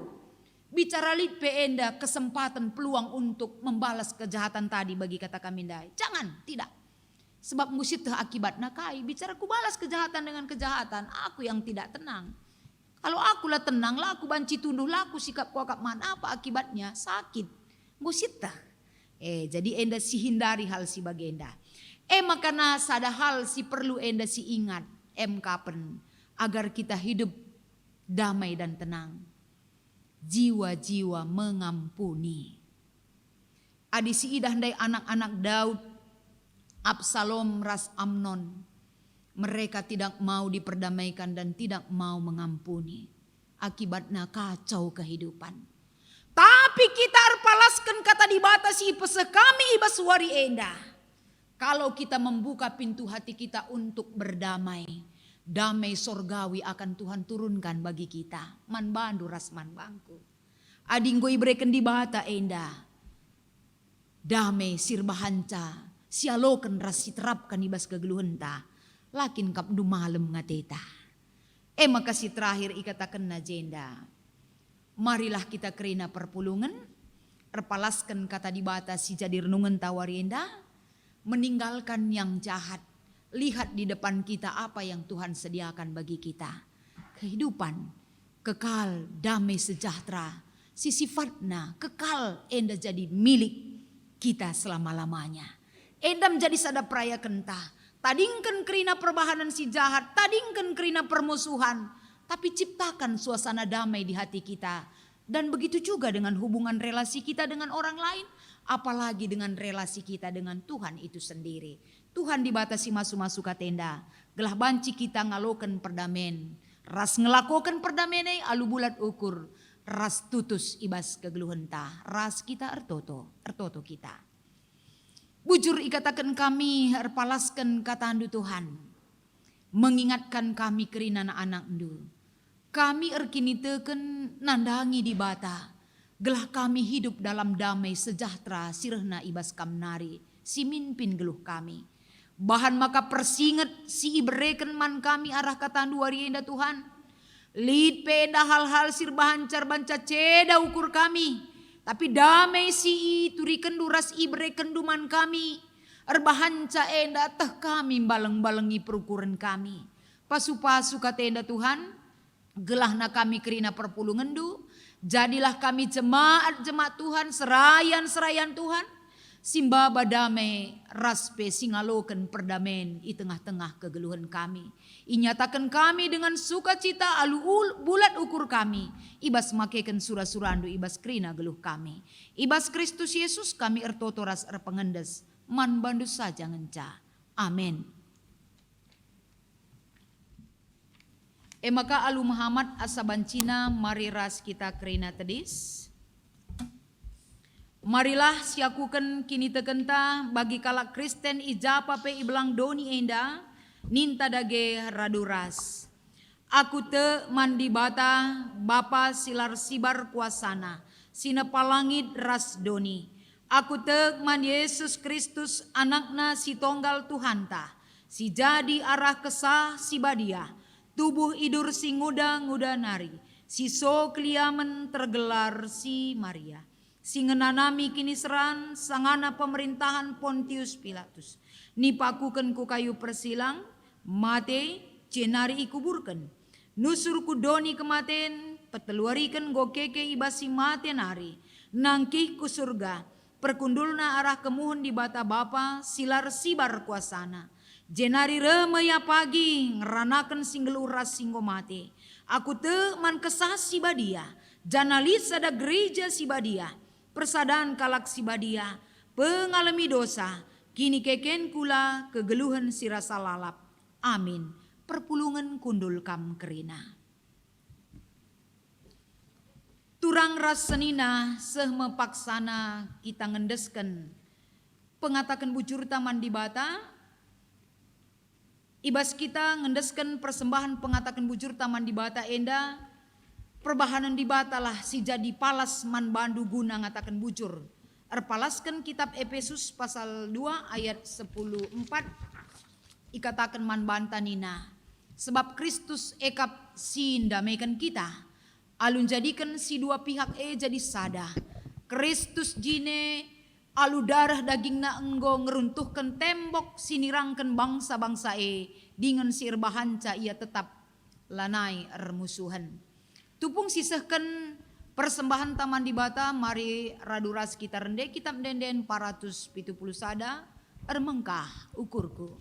Bicara lid pe enda kesempatan peluang untuk membalas kejahatan tadi bagi kata kami dai. Jangan, tidak. Sebab ngusit akibatna kai. Bicara ku balas kejahatan dengan kejahatan. Aku yang tidak tenang. Kalau aku lah tenang, lah aku banci tunduh, lah aku sikap kuakap man. Apa akibatnya? Sakit. Ngusit jadi enda si hindari hal si bagenda. Makana sada hal si perlu enda si ingat. Kapan agar kita hidup damai dan tenang. Jiwa-jiwa mengampuni. Adi si idah ndai anak-anak Daud, Absalom ras Amnon. Mereka tidak mau diperdamaikan dan tidak mau mengampuni. Akibatnya kacau kehidupan. Tapi kita arpalaskan kata dibatasi pese kami ibas wari enda. Kalau kita membuka pintu hati kita untuk berdamai. Damai sorgawi akan Tuhan turunkan bagi kita. Man bandu ras man bangku. Adinggo ibreken di bata enda. Damai sirbahanca. Sialoken ras siterapkan ibas kegeluhenta. Lakin kap du malem ngateta. Makasih terakhir ikatakan na jenda. Marilah kita kerina perpulungan. Erpalaskan kata dibata si jadi renungan tawari enda. Meninggalkan yang jahat. Lihat di depan kita apa yang Tuhan sediakan bagi kita. Kehidupan, kekal, damai sejahtera. Si sifatnya kekal enda jadi milik kita selama-lamanya. Enda menjadi sada praya kentah. Tadingkan kerina perbahanan si jahat. Tadingkan kerina permusuhan. Tapi ciptakan suasana damai di hati kita. Dan begitu juga dengan hubungan relasi kita dengan orang lain. Apalagi dengan relasi kita dengan Tuhan itu sendiri. Tuhan dibatasi masuk-masuk ke tenda. Gelah banci kita ngalokan perdamen. Ras ngelakokan perdamene alu bulat ukur. Ras tutus ibas kegeluhenta. Ras kita ertoto kita. Bujur ikatakan kami erpalaskan kata andu Tuhan. Mengingatkan kami kerina anak andu. Kami erkini teken nandangi di bata. Gelah kami hidup dalam damai sejahtera sirehna ibas kamnari. Si mimpin geluh kami. Bahan maka persinget si ibreken man kami arah kata andu warienda Tuhan. Lid penda hal-hal sirbahan banca ceda ukur kami. Tapi damai si turiken duras ibreken duman kami. Erbahanca enda teh kami baleng-balengi perukuran kami. Pasu-pasu kata enda Tuhan. Gelahna kami kerina perpulungan du. Jadilah kami jemaat-jemaat Tuhan, serayan-serayan Tuhan. Simba badame raspe singaloken perdamen di tengah-tengah kegeluhan kami. Inyatakan kami dengan sukacita alu bulat ukur kami. Ibas makeken surah-surandu ibas krina geluh kami. Ibas Kristus Yesus kami ertotoras erpengendes. Man bandu saja ngenca. Amin. Maka alu Muhammad asabancina mariras kita kerina tedis. Marilah siakuken kini tegenta bagi kalak Kristen ijapa pe iblang doni enda ninta dage raduras. Aku te mandi bata bapa silar sibar kuasana sina palangit ras doni. Aku te man Yesus Kristus anakna si tonggal Tuhanta si jadi arah kesah si badia. Tubuh idur si nguda nari, si so kliamen tergelar si Maria. Si ngenanami kini seran sangana pemerintahan Pontius Pilatus. Nipakuken ku kayu persilang, mate cenari ikuburken. Nusur ku doni kematen, peteluariken gokeke ibasi mate nari. Nangkih ku surga, perkundulna arah kemuhun di bata bapa, silar sibar kuasana. Jenari remaya pagi ngeranakan singgel uras singgo mate. Aku te man kesah si badia. Janalis ada gereja si badia. Persadaan kalak si badia. Pengalami dosa. Kini keken kula kegeluhan si rasa lalap. Amin. Perpulungan kundul kam kerina. Turang ras senina seh mepaksana kita ngendesken. Pengatakan bujur taman di bata. Ibas kita ngendeskan persembahan pengatakan bujur taman di bata enda. Perbahanan di bata lah si jadi palas man bandu guna ngatakan bujur. Erpalaskan kitab Efesus pasal 2 ayat 10:4. Ikatakan man bantanina. Sebab Kristus ekap si damaikan kita. Alun jadikan si dua pihak jadi sada. Kristus jine Alu darah daging na enggo ngeruntuhkan tembok sinirangkan bangsa-bangsa dengan sir bahanca ia tetap lanai ermusuhan. Tupung sisahkan persembahan taman di bata mari raduras kita rende kitab denden 470 sada ermengkah ukurku.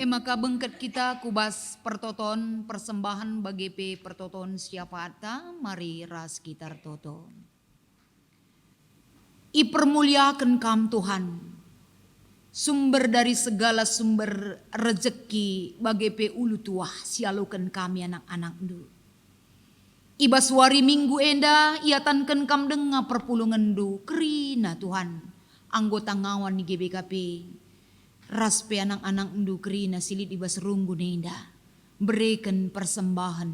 Maka bengket kita kubas pertoton persembahan bagi pertoton siapa ata mari ras kitar toto. Ipermuliakan kam Tuhan, sumber dari segala sumber rezeki bagi ulu tuah sialukan kami anak-anak du. Ibas wari minggu enda iatankan kam denga perpulungan du kerina Tuhan anggota ngawan di GBKP. Raspe anak-anak ndu kerina silit ibas runggu nenda berikan persembahan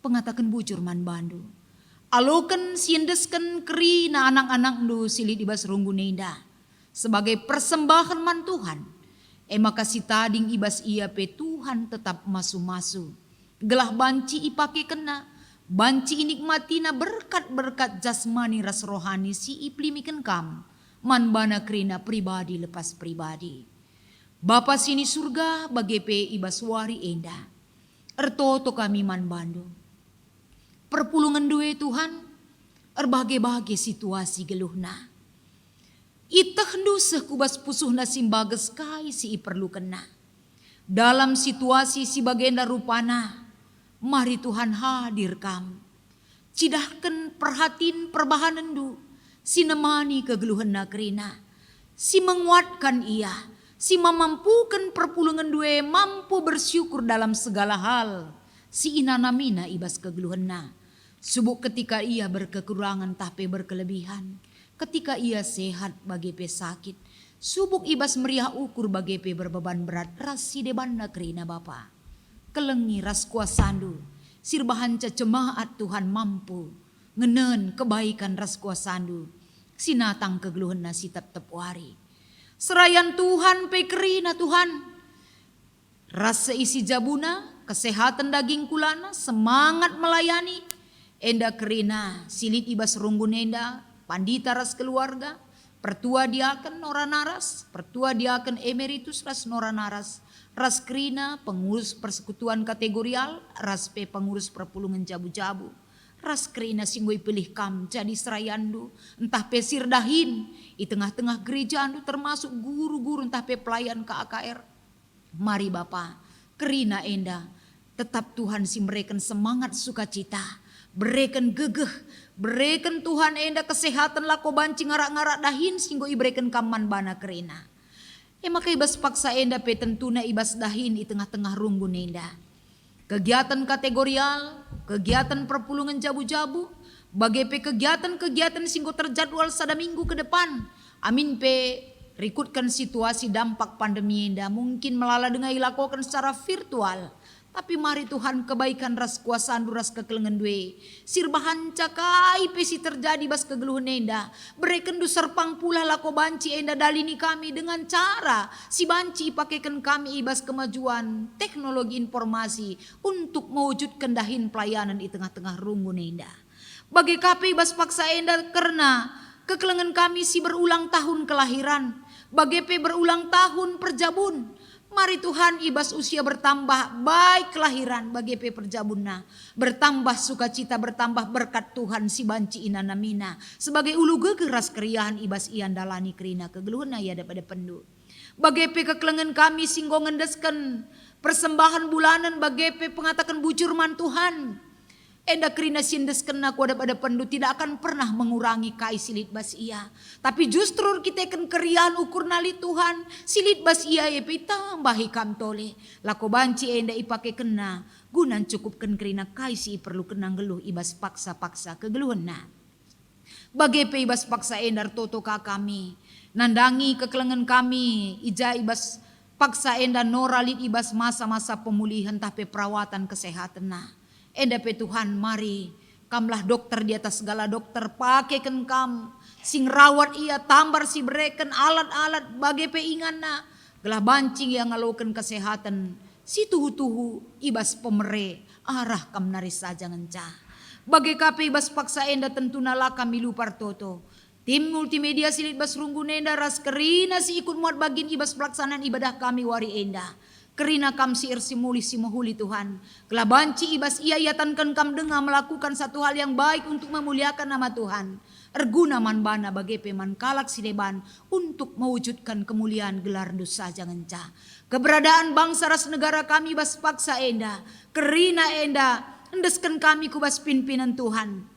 pengatakan bujur man bandu alokan siendeskan kerina anak-anak ndu silit ibas runggu nenda sebagai persembahan man Tuhan maka si tading ibas ia pe Tuhan tetap masu-masu gelah banci ipake kena banci inikmatina berkat-berkat jasmani ras rohani si iplimikan kam man bana kerina pribadi lepas pribadi. Bapa sini surga bagi pe ibaswari enda. Ertoto kami man bandu. Perpulungan due Tuhan. Erbage-bage situasi geluhna. Itah dusah kubas pusuhna simbages kai si iperlukenna. Dalam situasi si bagenda rupana. Mari Tuhan hadir kam. Cidahkan perhatiin perbahanan du. Si nemani kegeluhan nakrina. Si menguatkan ia. Si memampukan perpulungan dua mampu bersyukur dalam segala hal. Si inanamina ibas kegeluhanna. Subuk ketika ia berkekurangan tapi berkelebihan. Ketika ia sehat bagi pe sakit. Subuk ibas meriah ukur bagi pe berbeban berat. Ras si deban nakrina Bapa. Kelengi ras kuasandu. Sirbahan cemaat Tuhan mampu. Ngenen kebaikan ras kuasandu. Sinatang kegeluhanna si tep-tep wari. Serayan Tuhan pekerina Tuhan. Rasa isi jabuna, kesehatan daging kulana, semangat melayani. Enda kerina, silit ibas runggun enda, pandita ras keluarga, pertua diaken nora naras, pertua diaken emeritus ras nora naras, ras kerina pengurus persekutuan kategorial, ras pe pengurus perpulungan jabu-jabu. Ras kerina singgoi pilih kam jadi serayandu entah pesir dahin di tengah-tengah gereja andu termasuk guru-guru entah pe pelayan KAKR. Mari Bapa kerina enda tetap Tuhan si mereka semangat sukacita berikan gegeh berikan Tuhan enda kesehatan lako banci ngarak-ngarak dahin singgoi berikan kaman bana kerina. Maka ibas paksa enda pe tentuna ibas dahin di tengah-tengah runggun enda. Kegiatan kategorial, kegiatan perpulungan jabu-jabu, Bagi kegiatan-kegiatan singgo terjadwal sada minggu ke depan. Amin pe rikutkan situasi dampak pandemi enda mungkin melala dengan dilakukan secara virtual. Tapi mari Tuhan kebaikan ras kuasaan ras kekelengan due. Sirbahan cakai pesi terjadi bas kegeluhan enda. Bereken du serpang pula lako banci enda dalini kami dengan cara si banci pakaikan kami ibas kemajuan teknologi informasi untuk mewujudkan dahin pelayanan di tengah-tengah rungun enda. Bagi KP ibas paksa enda karena kekelengan kami si berulang tahun kelahiran. Bagi P berulang tahun perjabun. Mari Tuhan ibas usia bertambah baik kelahiran bagi P perjabunna. Bertambah sukacita bertambah berkat Tuhan si banci inana mina. Sebagai ulu gegeras keriahan ibas ian dalani kerina kegeluhna ya daripada pendu. Bagi P kekelengan kami singgo ngendeskan persembahan bulanan bagi P pengatakan bujur man Tuhan. Enda kerina sindes kena kuada pada pendu tidak akan pernah mengurangi kai silit bas ia. Tapi justru kita akan kerian ukur nali Tuhan. Silit bas ia ya tambahi kam tole. Lako banci enda ipake kena. Gunan cukupkan kerina kai si perlu kenang geluh ibas paksa-paksa kegeluhan na. Bagai pe ibas paksa endar toto ka kami. Nandangi kekelengan kami. Ija ibas paksa enda noralit ibas masa-masa pemulihan tapi perawatan kesehatan na. Enda pe Tuhan mari kamlah dokter di atas segala dokter pakaikan kam sing rawat ia tambar si bereken alat-alat bagi pe ingana gelah bancing yang ngalokan kesehatan si tuhu-tuhu ibas pemere arah kam naris saja ngenca bagi kape ibas paksa enda tentu nala kami lupar toto tim multimedia silit bas runggun enda ras kerina si ikut muat bagin ibas pelaksanaan ibadah kami wari enda. Kerina kam si irsimuli si mahuli Tuhan. Kelabanci ibas ia iatankan kam dengar melakukan satu hal yang baik untuk memuliakan nama Tuhan. Erguna man bana bagi peman kalak sileban untuk mewujudkan kemuliaan gelar dosa jangan ca. Keberadaan bangsa ras negara kami bas paksa enda. Kerina enda endeskan kami kubas pimpinan Tuhan.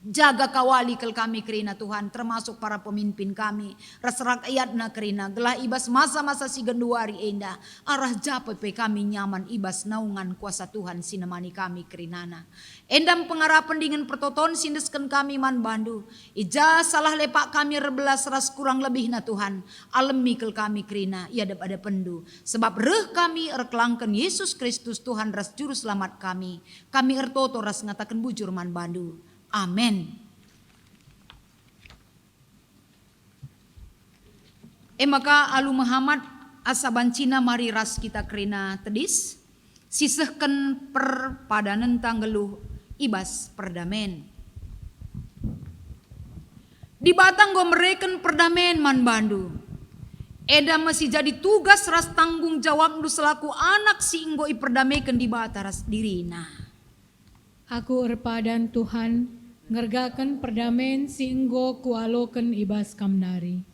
Jaga kawali kel kami kerina Tuhan termasuk para pemimpin kami ras rakyatna kerina gelah ibas masa-masa si genduari enda arah jape pe kami nyaman ibas naungan kuasa Tuhan sinemani kami kerinana endam pengarapan dengan pertoton sindeskan kami man bandu ija salah lepak kami rebelas ras kurang lebih na Tuhan alemi kel kami kerina ia ada pendu sebab reh kami erkelangkan Yesus Kristus Tuhan ras juru selamat kami ertoto ras ngatakan bujur man bandu. Amin. Maka alu Muhammad asa bancina mari ras kita kerina tedis sisehken perpadanan tanggeluh ibas perdamen. Di batang go mereken perdamen man bandu. Eda masih jadi tugas ras tanggung jawab du selaku anak si inggo iperdamaikan di bata ras dirina. Aku erpadan Tuhan ngergakan perdamen si enggo kualoken ibas kamnari.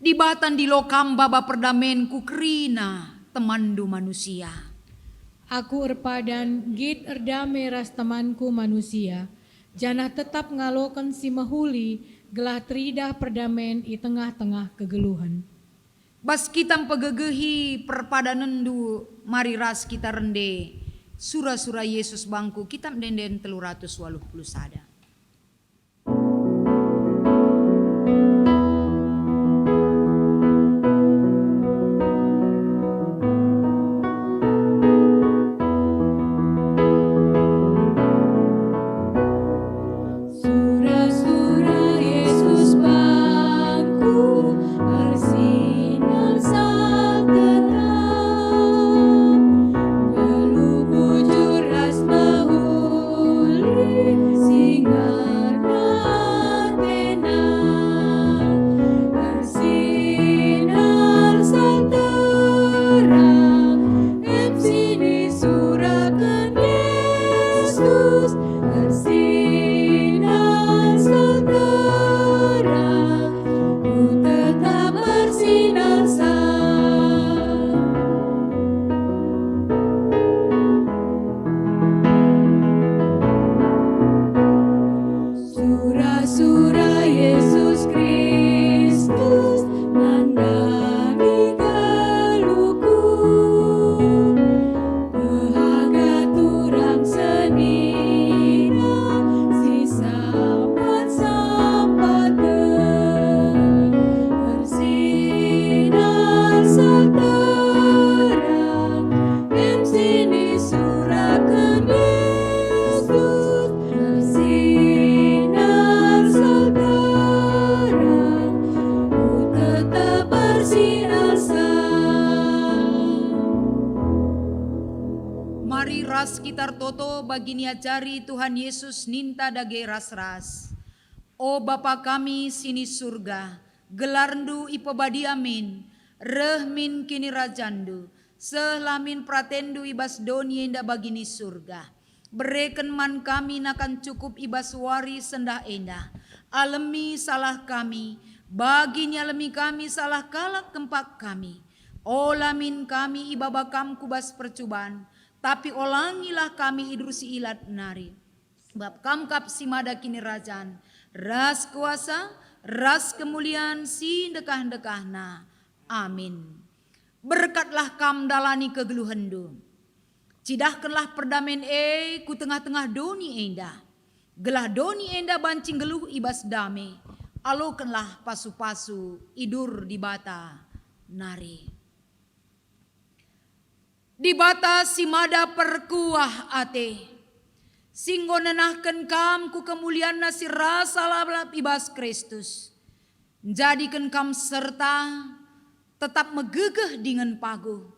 Di batan di lokam baba perdamen ku kerina temandu manusia. Aku erpadan git erdame ras temanku manusia. Janah tetap ngaloken si mahuli gelah tridah perdamen i tengah-tengah kegeluhan. Bas kitam pegegehi perpadanan du mari ras kita rende. Sura-sura Yesus bangku kitam denden 380 sada. Sing ras kitar toto bagi niacari Tuhan Yesus ninta dage ras-ras. O Bapa kami sini surga, gelarndu ipobadi amin, rehmin kini rajandu, selamin pratendu ibas doni enda bagini surga. Bereken man kami nakan cukup ibas wari sendah endah, alemi salah kami, bagi nyalemi kami salah kalak kempak kami. Olamin kami ibabakam kubas percubaan, tapi olangilah kami idrusi ilat nari. Bab kamkap simada kini rajan, ras kuasa, ras kemuliaan si dekah-dekahna. Amin. Berkatlah kam dalani kegeluhendu. Cidahkanlah perdamen ku tengah-tengah doni enda. Gelah doni enda bancing geluh ibas dame. Alokanlah pasu-pasu idur di bata nari. Di bata simada perkuah ate. Singgo nenahkan kam ku kemuliaan nasi rasa lalap ibas Kristus. Jadikan kam serta tetap megegeh dengan pagu.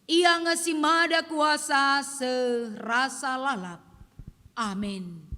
Ia ngasimada kuasa serasa lalap. Amin.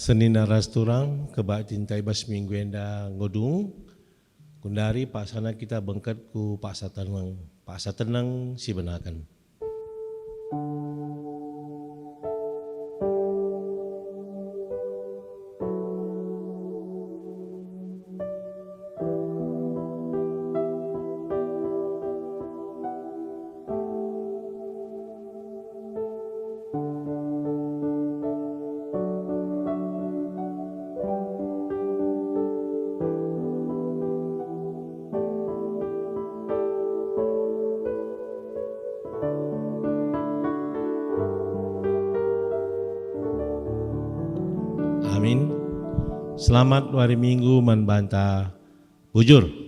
Senina rasturang kebak cintai bas minggu enda ngodung kundari pasana kita bengket ku paksa tenang si benakan. Amin. Selamat hari Minggu membantah bujur.